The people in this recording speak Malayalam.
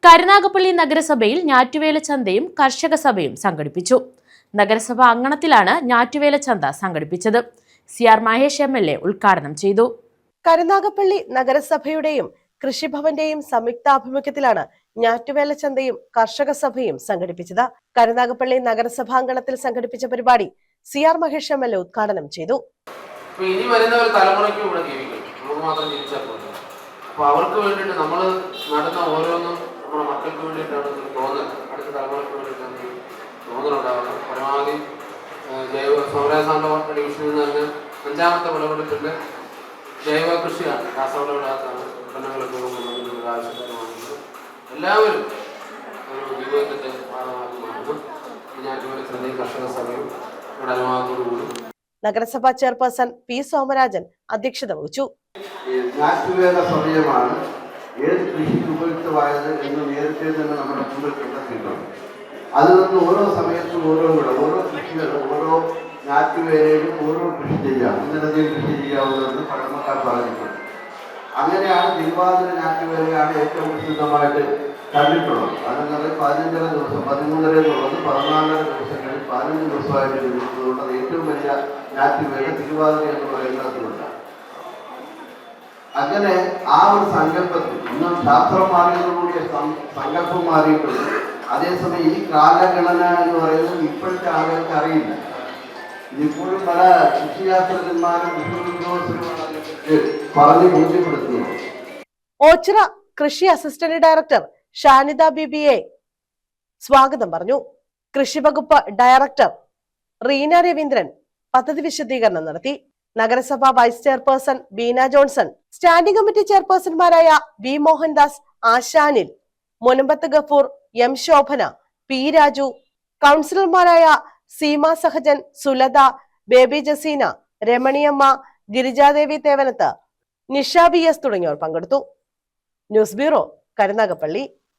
കരുനാഗപ്പള്ളി നഗരസഭയിൽ ഞാറ്റുവേല ചന്തയും കർഷക സഭയും സംഘടിപ്പിച്ചു. നഗരസഭ അങ്കണത്തിലാണ് ഞാറ്റുവേല ചന്ത സംഘടിപ്പിച്ചത്. CR മഹേഷ് MLA ഉദ്ഘാടനം ചെയ്തു. കരുനാഗപ്പള്ളി നഗരസഭയുടെയും കൃഷിഭവന്റെയും സംയുക്താഭിമുഖ്യത്തിലാണ് ഞാറ്റുവേല ചന്തയും കർഷക സഭയും സംഘടിപ്പിച്ചത്. കരുനാഗപ്പള്ളി നഗരസഭാംഗണത്തിൽ സംഘടിപ്പിച്ച പരിപാടി CR മഹേഷ് MLA ഉദ്ഘാടനം ചെയ്തു. ഇനി വരുന്ന ഒരു തലമുറയ്ക്ക് ഇവിടെ ജീവിക്കും, നമുക്ക് മാത്രം ജീവിച്ചാൽ പോലും. അപ്പോൾ അവർക്ക് വേണ്ടിയിട്ട് നമ്മൾ നടന്ന ഓരോന്നും നമ്മുടെ മക്കൾക്ക് വേണ്ടിയിട്ടാണ് തോന്നൽ, അടുത്ത തലമുറയ്ക്ക് വേണ്ടിയിട്ടാണ് തോന്നലുണ്ടാകുന്നത്. പരമാവധി ജൈവ സൗരാസാന്ത ഡിവിഷനിൽ നിന്ന് തന്നെ 5ാമത്തെ വിളവെടുപ്പിൻ്റെ ജൈവ കൃഷിയാണ്, രാസവളമില്ലാത്താണ് ഉൽപ്പന്നങ്ങളൊക്കെ ആവശ്യമാകുന്നത്. എല്ലാവരും ഒരു ജീവിതത്തിൻ്റെ ഭാഗമാക്കി മാറുന്നു. ഞാറ്റുവേല ചന്തയും കർഷക സഭയും ഇവിടെ അനുവാദത്തോടുകൂടി നഗരസഭാ ചെയർപേഴ്സൺ P. സോമരാജൻ അധ്യക്ഷത വഹിച്ചു. ഞാറ്റുവേല സമയമാണ് ഏത് കൃഷിക്ക് ഉപയുക്തമായത് എന്ന് നേരത്തെ തന്നെ നമ്മുടെ മുമ്പിൽ കണ്ടെത്തിയിട്ടുണ്ട്. അതിൽ നിന്ന് ഓരോ സമയത്തും ഓരോ കൃഷികളും ഓരോ ഞാറ്റുവേലയിലും ഓരോ കൃഷി ചെയ്യാം, ഇന്നലത്തെ കൃഷി ചെയ്യാവുന്നതെന്ന് പഴമക്കാർ പറഞ്ഞിട്ടുണ്ട്. അങ്ങനെയാണ് തിരുവാതിര ഞാറ്റുവേലയാണ് ഏറ്റവും പ്രസിദ്ധമായിട്ട് കണ്ടിട്ടുള്ളത്. അതെന്നത് 15 ദിവസം 13 എന്നുള്ളത് 14 ദിവസങ്ങളിൽ 15 ദിവസമായിട്ട് ലഭിച്ചതുകൊണ്ട് അത് ഏറ്റവും വലിയ ഞാറ്റുവേല തിരുവാതിര എന്ന് പറയുന്നതുകൊണ്ട് അങ്ങനെ ആ ഒരു സങ്കല്പത്തിൽ ഇന്നും ശാസ്ത്രം മാറിയതോടുകൂടിയ സങ്കല്പം മാറിയിട്ടുണ്ട്. അതേസമയം ഈ കാലഗണന എന്ന് പറയുന്നത് ഇപ്പോഴത്തെ ആളുകൾക്ക് അറിയില്ല. ഇതിപ്പോഴും പല കൃഷിശാസ്ത്രജ്ഞന്മാരും കൃഷി ഉദ്യോഗസ്ഥരും പറഞ്ഞ് ബോധ്യപ്പെടുത്തുന്നു. ഓച്ചിറ കൃഷി അസിസ്റ്റന്റ് ഡയറക്ടർ ഷാനിദ BBA സ്വാഗതം പറഞ്ഞു. കൃഷി വകുപ്പ് ഡയറക്ടർ റീന രവീന്ദ്രൻ പദ്ധതി വിശദീകരണം നടത്തി. നഗരസഭാ vice chairperson Beena Johnson, standing committee ചെയർപേഴ്സൺമാരായ V. മോഹൻദാസ്, ആശാനിൽ, മുനമ്പത്ത് ഗഫൂർ, M. ശോഭന, P. രാജു, കൗൺസിലർമാരായ സീമ സഹജൻ, സുലത, ബേബി ജസീന, രമണിയമ്മ, ഗിരിജാദേവി തേവനത്ത്, നിഷ VS തുടങ്ങിയവർ പങ്കെടുത്തു. News bureau, Karunagappally.